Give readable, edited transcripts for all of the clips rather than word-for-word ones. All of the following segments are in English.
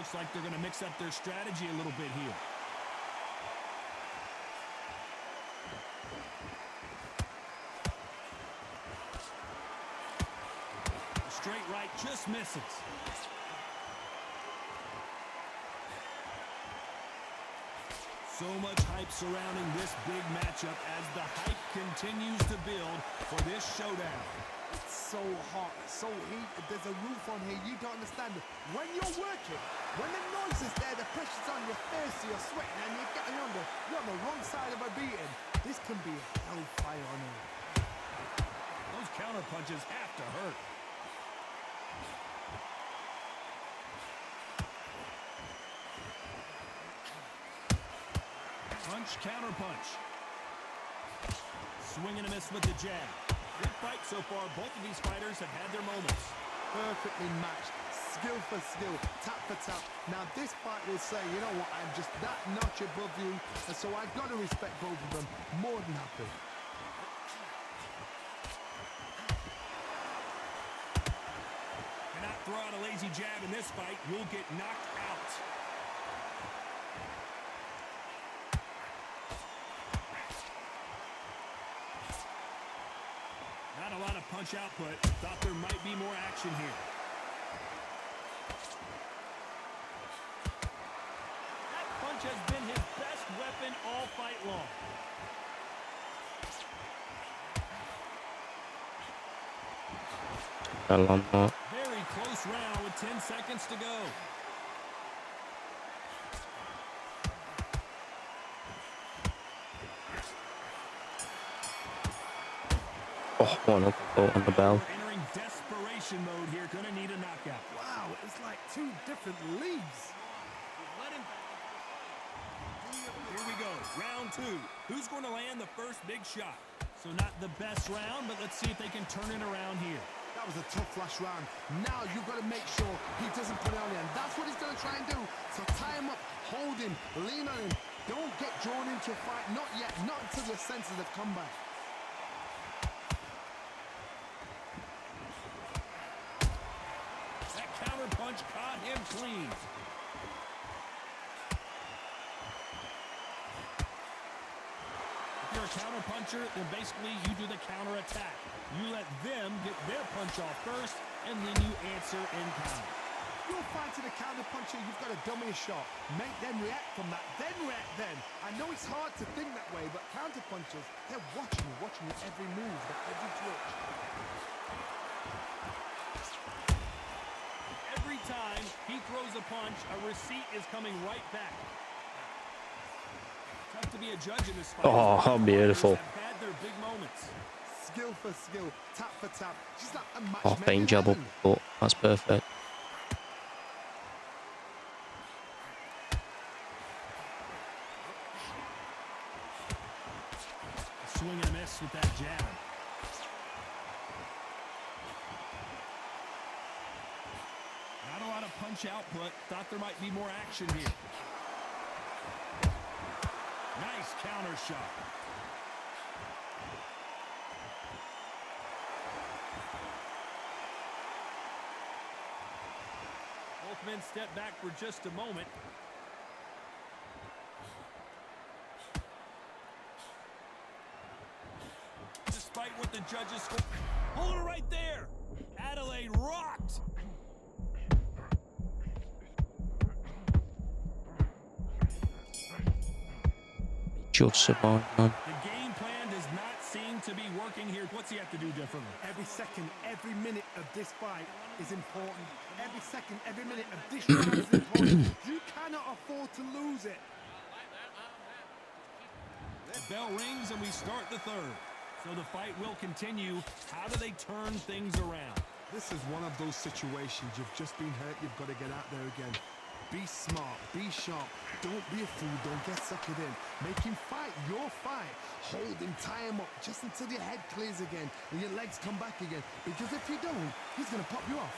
Looks like they're going to mix up their strategy a little bit here. Straight right just misses. So much hype surrounding this big matchup as the hype continues to build for this showdown. It's so hot, so heated, there's a roof on here, you don't understand it. When you're working, when the noise is there, the pressure's on your face, you're sweating and you're on the wrong side of a beating. This can be hellfire on here. Those counter punches have to hurt. Punch, counter punch. Swing and a miss with the jab. Good fight so far. Both of these fighters have had their moments. Perfectly matched, skill for skill, tap for tap. Now this fight will say, you know what, I'm just that notch above you, and so I've got to respect both of them. More than happy. Cannot throw out a lazy jab in this fight. You'll get knocked out. Not a lot of punch output. Thought there might be more action here. That punch has been his best weapon all fight long. Very close round with 10 seconds to go. Oh, another thought on the bell. Entering desperation mode here. Gonna need a knockout. Wow, it's like two different leagues. Here we go. Round two. Who's going to land the first big shot? So not the best round, but let's see if they can turn it around here. That was a tough last round. Now you've got to make sure he doesn't put it on you, and that's what he's going to try and do. So tie him up, hold him, lean on him. Don't get drawn into a fight. Not yet. Not until your senses have come back. That counter punch caught him clean. If you're a counter puncher, then basically you do the counter attack. You let them get their punch off first, and then you answer in kind. You're fighting a counter puncher, you've got to dummy a shot. Make them react from that, then react then. I know it's hard to think that way, but counter punchers, they're watching you every move, every twitch. Every time he throws a punch, a receipt is coming right back. Tough to be a judge in this fight. Oh, how beautiful. Have had their big moments. Skill for skill, tap for tap. Just like a match Oh, made faint in jab up, heaven. but that's perfect. Swing and a miss with that jab. Not a lot of punch output. Thought there might be more action here. Nice counter shot. Both men step back for just a moment. Despite what the judges score. Hold it right there. Adelaide rocked. Just survived, man. The game plan does not seem to be working here. What's he have to do differently? Every second, every minute of this fight is important. Every second, every minute of this round is important. You cannot afford to lose it. The bell rings and we start the third. So the fight will continue. How do they turn things around? This is one of those situations. You've just been hurt. You've got to get out there again. Be smart. Be sharp. Don't be a fool. Don't get suckered in. Make him fight your fight. Hold him, tie him up just until your head clears again and your legs come back again. Because if you don't, he's going to pop you off.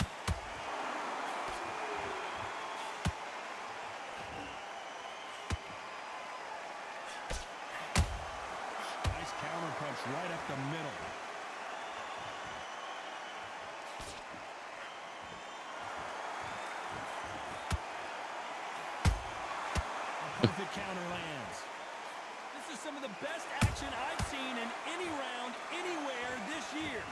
Nice counter punch right up the middle. perfect counter lands. This is some of the best action I've seen in any round, anywhere this year.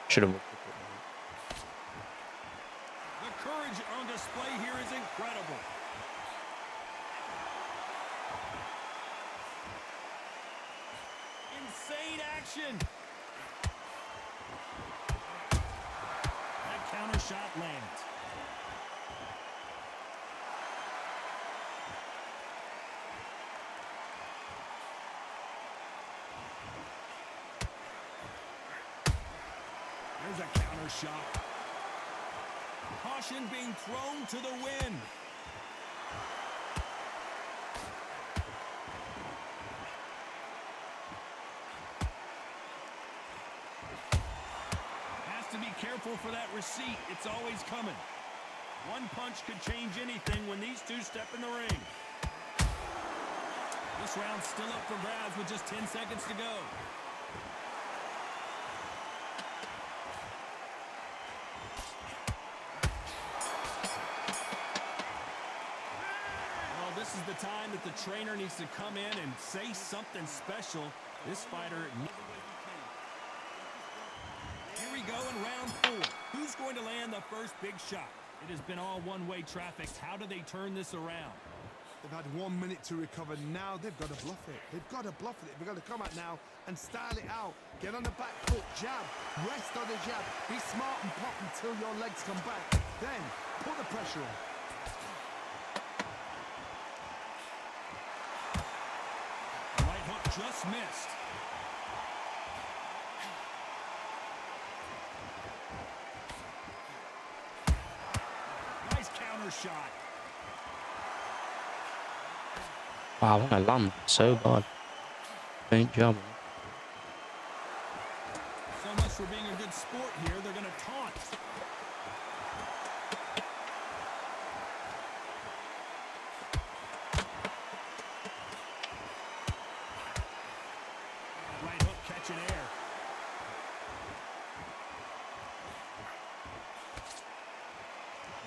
Should have. The courage on display here is incredible. Insane action. That counter shot lands. There's a counter shot. Caution being thrown to the wind. Has to be careful for that receipt. It's always coming. One punch could change anything when these two step in the ring. This round's still up for grabs with just 10 seconds to go. This is the time that the trainer needs to come in and say something special. This fighter... Here we go in round 4. Who's going to land the first big shot? It has been all one-way traffic. How do they turn this around? They've had 1 minute to recover. Now they've got to bluff it. They've got to bluff it. They've got to come out now and style it out. Get on the back foot, jab, rest on the jab. Be smart and pop until your legs come back. Then put the pressure on. Just missed. Nice counter shot. Wow, I land so bad. Great job. So much for being a good sport here. They're going to taunt. Right hook catching air.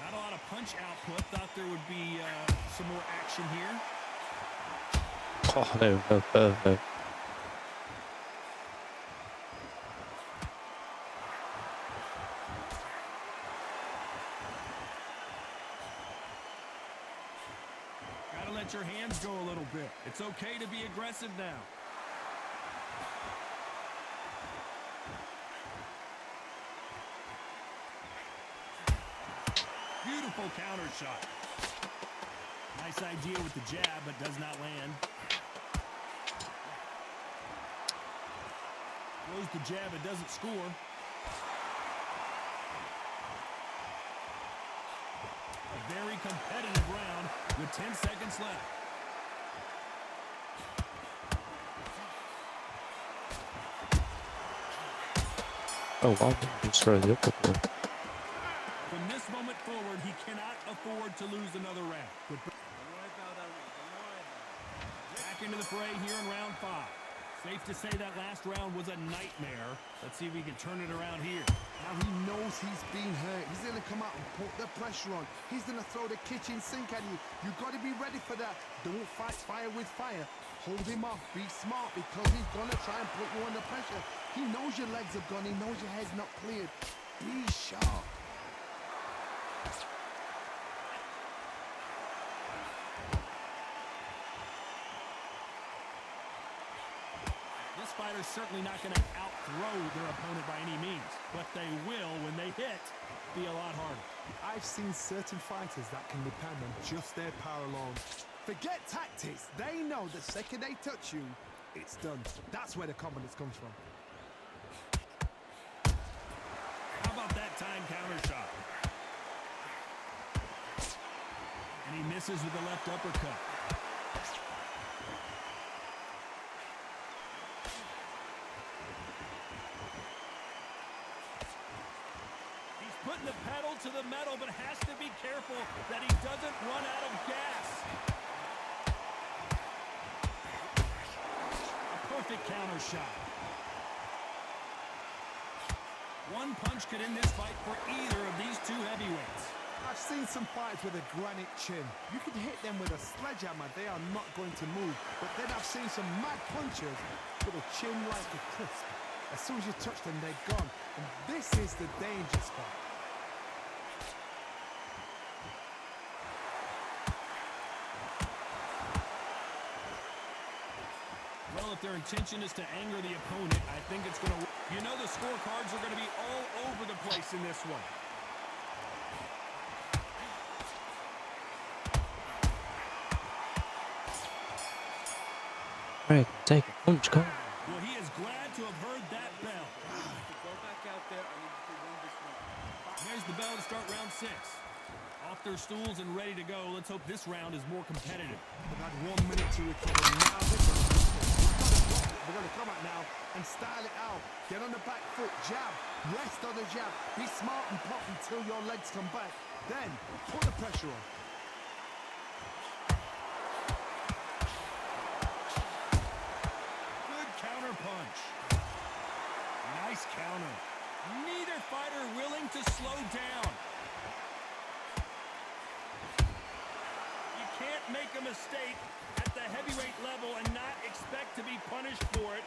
Not a lot of punch output. Thought there would be some more action here. Oh, there we go. Perfect. Gotta let your hands go a little bit. It's okay to be aggressive now. Beautiful counter shot. Nice idea with the jab, but does not land. Throws the jab, it doesn't score. A very competitive round with 10 seconds left. Oh wow, just throw the uppercut. From this moment forward, he cannot afford to lose another round. Back into the fray here in round 5. Safe to say that last round was a nightmare. Let's see if we can turn it around here. Now he knows he's been hurt. He's going to come out and put the pressure on. He's going to throw the kitchen sink at you. You've got to be ready for that. Don't fight fire with fire. Hold him off. Be smart because he's going to try and put you under pressure. He knows your legs are gone. He knows your head's not cleared. Be sharp. This fighter's certainly not going to outthrow their opponent by any means, but they will, when they hit, be a lot harder. I've seen certain fighters that can depend on just their power alone. Forget tactics. They know the second they touch you, it's done. That's where the confidence comes from. How about that time counter shot? And he misses with the left uppercut. Putting the pedal to the metal, but has to be careful that he doesn't run out of gas. A perfect counter shot. One punch could end this fight for either some fighters with a granite chin. You can hit them with a sledgehammer, they are not going to move. But then I've seen some mad punchers with a chin like a crisp. As soon as you touch them, they're gone. And this is the danger spot. Well, if their intention is to anger the opponent, I think it's going to... You know the scorecards are going to be all over the place in this one. Right, take a punch, Cole. Well, he is glad to have heard that bell. There's the bell to start round 6. Off their stools and ready to go. Let's hope this round is more competitive. They've had 1 minute to recover. Now they're going to come out now and style it out. Get on the back foot, jab, rest on the jab. Be smart and pop until your legs come back. Then put the pressure on. Good counter punch. Nice counter. Neither fighter willing to slow down. You can't make a mistake at the heavyweight level and not expect to be punished for it.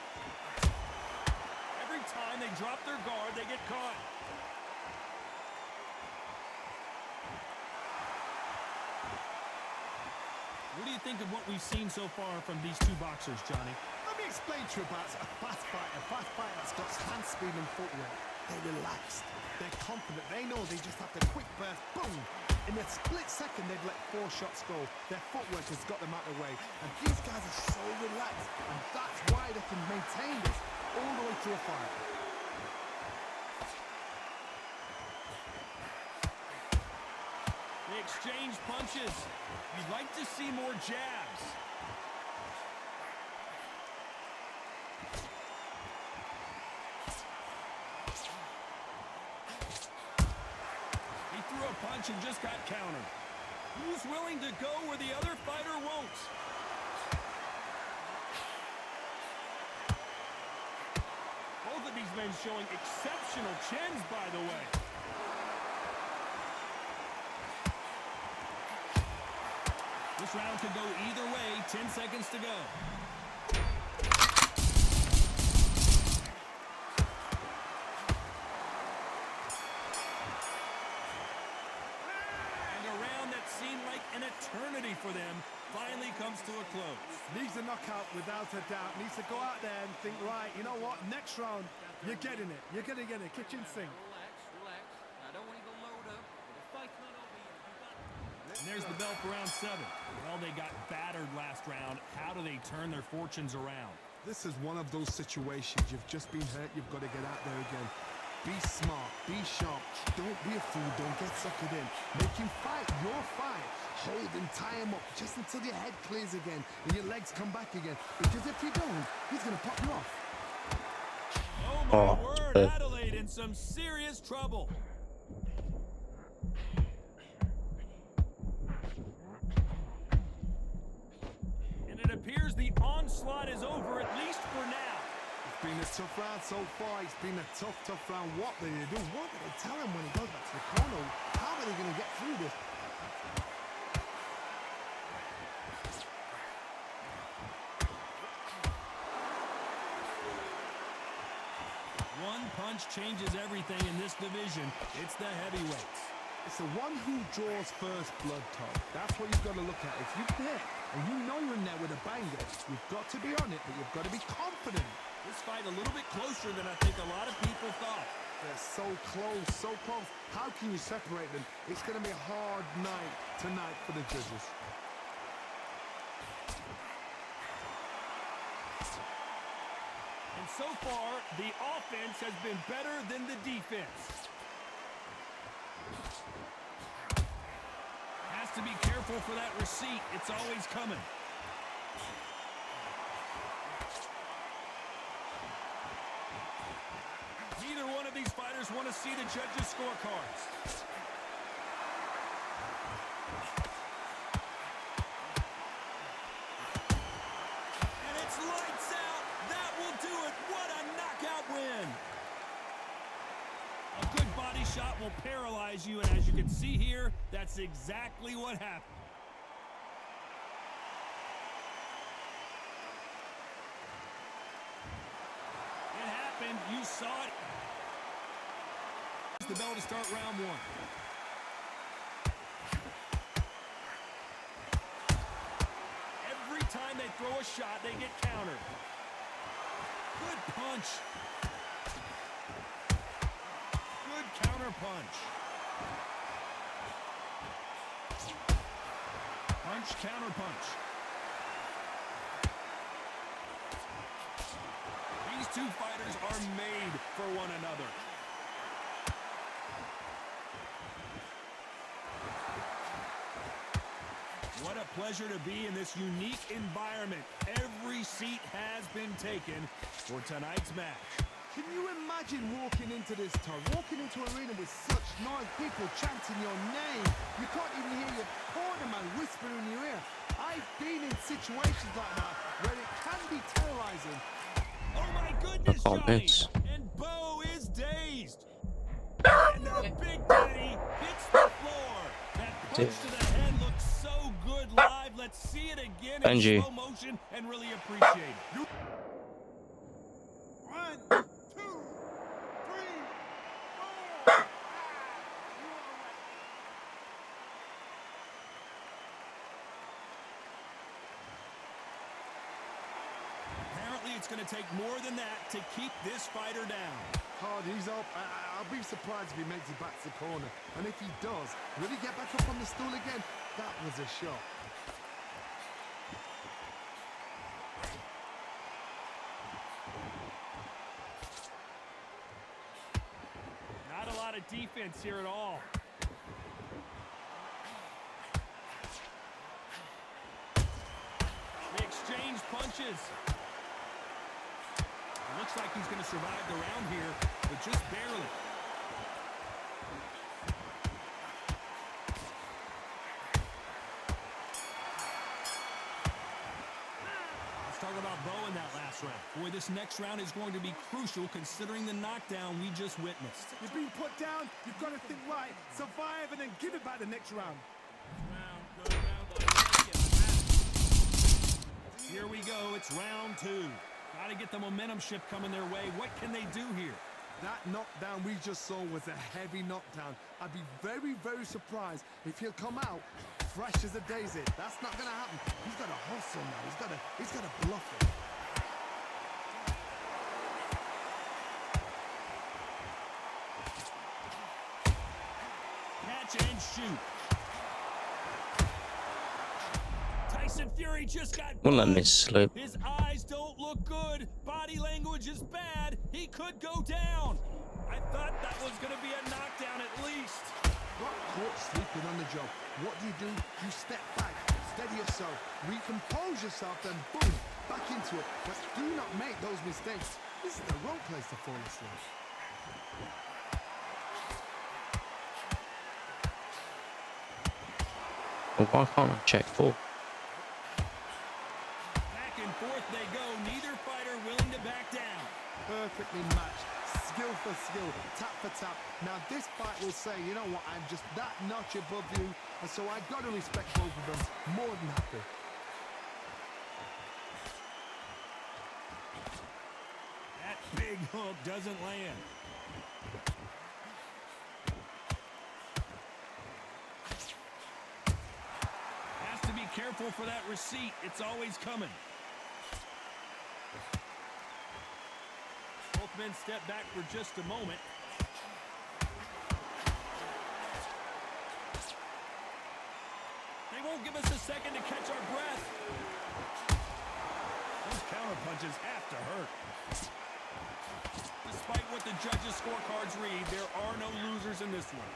Every time they drop their guard, they get caught. What do you think of what we've seen so far from these two boxers, Johnny? Let me explain to you about a fast fighter. A fast fighter that's got hand speed and footwork. They're relaxed. They're confident. They know they just have to quick burst. Boom! In a split second, they've let 4 shots go. Their footwork has got them out of the way. And these guys are so relaxed. And that's why they can maintain this all the way to a fight. They exchange punches. You'd like to see more jabs. He threw a punch and just got countered. Who's willing to go where the other fighter won't? Both of these men showing exceptional chins, by the way. This round could go either way. 10 seconds to go. And a round that seemed like an eternity for them finally comes to a close. Needs a knockout without a doubt. Needs to go out there and think, right, you know what? Next round, you're getting it. You're going to get it. Kitchen sink. Relax. I don't want you to load up. The fight's not over yet. And there's the bell for round 7. Well, they got battered last round. How do they turn their fortunes around? This is one of those situations. You've just been hurt. You've got to get out there again. Be smart. Be sharp. Don't be a fool. Don't get suckered in. Make him fight your fight. Hold him, tie him up just until your head clears again and your legs come back again. Because if you don't, he's going to pop you off. Oh, my word. Adelaide in some serious trouble. And it appears the onslaught is over, at least for now. It's been a tough round so far. It's been a tough round. What are they going to do? What do they tell him when he goes back to the corner? How are they going to get through this? One punch changes everything in this division. It's the heavyweights. It's the one who draws first blood, Tom. That's what you've got to look at. If you're there and you know you're in there with a banger, you've got to be on it, but you've got to be confident. This fight a little bit closer than I think a lot of people thought. They're so close, so close. How can you separate them? It's going to be a hard night tonight for the judges. And so far, the offense has been better than the defense. Has to be careful for that receipt. It's always coming. Neither one of these fighters want to see the judges' scorecards. And it's lights out. That will do it. What a knockout win. A good body shot will will paralyze you, and as you can see here, that's exactly what happened. It happened. You saw it. The bell to start round one. Every time they throw a shot, they get countered. Good punch. Good counter punch. Punch, counter punch. These two fighters are made for one another. What a pleasure to be in this unique environment. Every seat has been taken for tonight's match. Can you imagine walking into this town, walking into an arena with such noise, people chanting your name? You can't even hear your corner man whisper in your ear. I've been in situations like that where it can be terrorizing. Oh my goodness, I can't Johnny! miss. And Bo is dazed. And the Big Daddy hits the floor. That punch to the head looks so good live. Let's see it again in Benji. slow motion and really appreciate it. 1, 2, 3, 4. Apparently, it's going to take more than that to keep this fighter down. Hard, he's up. I'll be surprised if he makes it back to the corner. And if he does, will he get back up on the stool again? That was a shot. Not a lot of defense here at all. They exchange punches. Looks like he's going to survive the round here, but just barely. Let's talk about Bo in that last round. Boy, this next round is going to be crucial considering the knockdown we just witnessed. You've been put down, you've got to think right, survive, and then give it back the next round. Here we go, it's round two. Got to get the momentum shift coming their way. What can they do here? That knockdown we just saw was a heavy knockdown. I'd be very, very surprised if he'll come out fresh as a daisy. That's not going to happen. He's got to hustle now. He's got to bluff it. Catch and shoot. Tyson Fury just got Won't let me buzzed. sleep. His eyes don't look good. Body language is bad. He could go down. I thought that was going to be a knockdown at least. Got caught sleeping on the job. What do? You step back, steady yourself, recompose yourself, then boom, back into it. But do not make those mistakes. This is the wrong place to fall asleep. Well, why can't I check full? Back and forth they go. Neither fighter willing to back down. Perfectly matched, skill for skill, tap for tap. Now this fight will say, you know what, I'm just that notch above you, and so I got to respect both of them. More than happy. That big hook doesn't land. Has to be careful for that receipt. It's always coming. Both men step back for just a moment. They won't give us a second to catch our breath. Those counter punches have to hurt. Despite what the judges' scorecards read, there are no losers in this one.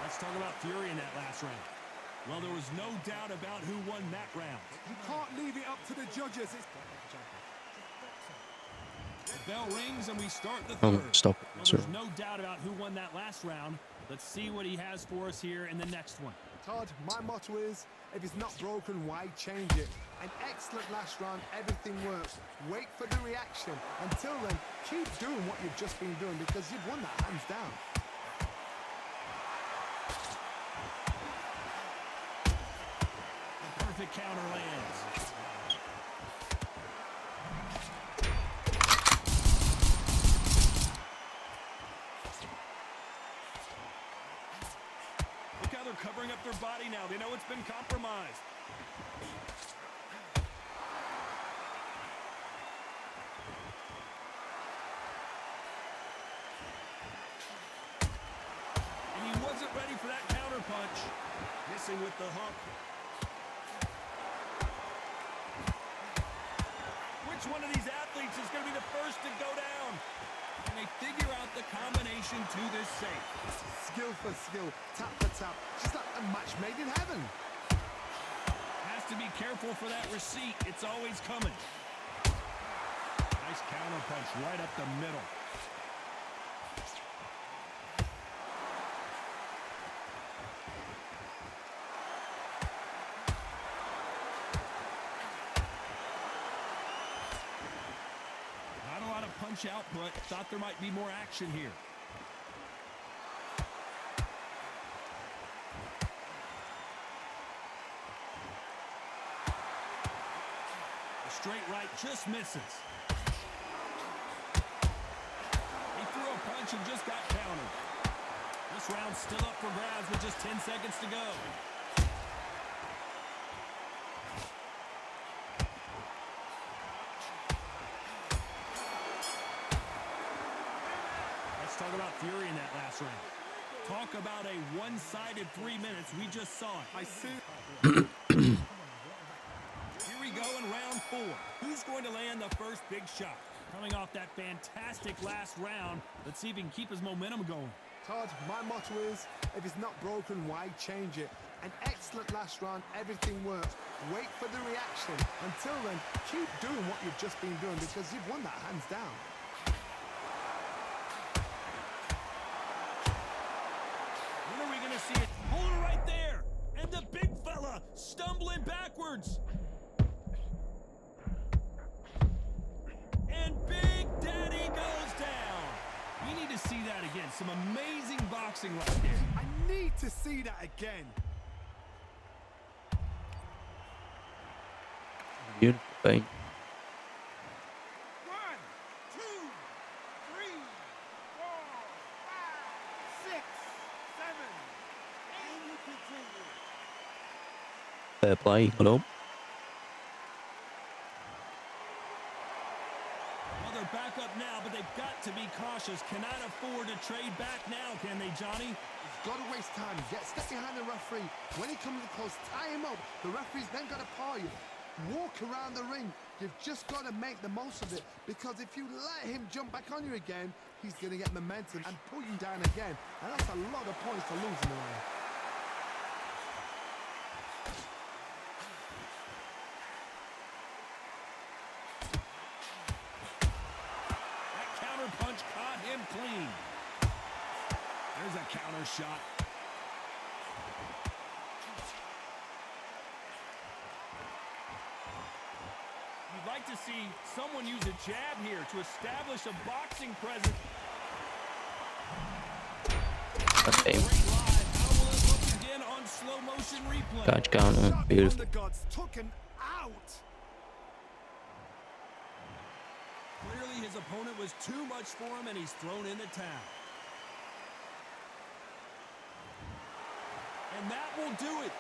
Let's talk about Fury in that last round. Well, there was no doubt about who won that round. You can't leave it up to the judges. The bell rings and we start the Oh, third. stop it. Well, Sorry. there's no doubt about who won that last round. Let's see what he has for us here in the next one. Todd, my motto is, if it's not broken, why change it? An excellent last round, everything works. Wait for the reaction. Until then, keep doing what you've just been doing because you've won that hands down. Perfect counter lands. Look how they're covering up their body now. They know it's been compromised. And he wasn't ready for that counter punch. Missing with the hook. Which one of these athletes is going to be the first to go down? And they figure out the combination to this safe. Skill for skill, tap for tap, just like a match made in heaven. Has to be careful for that receipt. It's always coming. Nice counter punch right up the middle. Not a lot of punch output. Thought there might be more action here. Straight right just misses. He threw a punch and just got countered. This round's still up for grabs with just 10 seconds to go. Let's talk about Fury in that last round. Talk about a one-sided 3 minutes. We just saw it. I see. Here we go in round 4. Who's going to land the first big shot? Coming off that fantastic last round, let's see if he can keep his momentum going. Todd, my motto is, if it's not broken, why change it? An excellent last round, everything works. Wait for the reaction. Until then, keep doing what you've just been doing because you've won that hands down. When are we going to see it? Hold it right there. And the big fella stumbling backwards. And Big Daddy goes down. We need to see that again. Some amazing boxing right there. I need to see that again. Beautiful thing. 1, 2, 3, 4, 5, 6, 7, and you continue. Fair play. Hello. Well, they're back up now, but they've got to be cautious. Cannot afford to trade back now, can they, Johnny? Got to waste time. Step behind the referee. When he comes close, tie him up. The referee's then got to paw you. Walk around the ring. You've just got to make the most of it because if you let him jump back on you again, he's going to get momentum and pull you down again. And that's a lot of points to lose in the ring. That counter punch caught him clean. There's a counter shot. You'd like to see someone use a jab here to establish a boxing presence. Okay. Great live. How will it look again on slow motion replay? Catch counter. Shot Beautiful. from the gods took him out. Clearly his opponent was too much for him and he's thrown in the towel. And that will do it.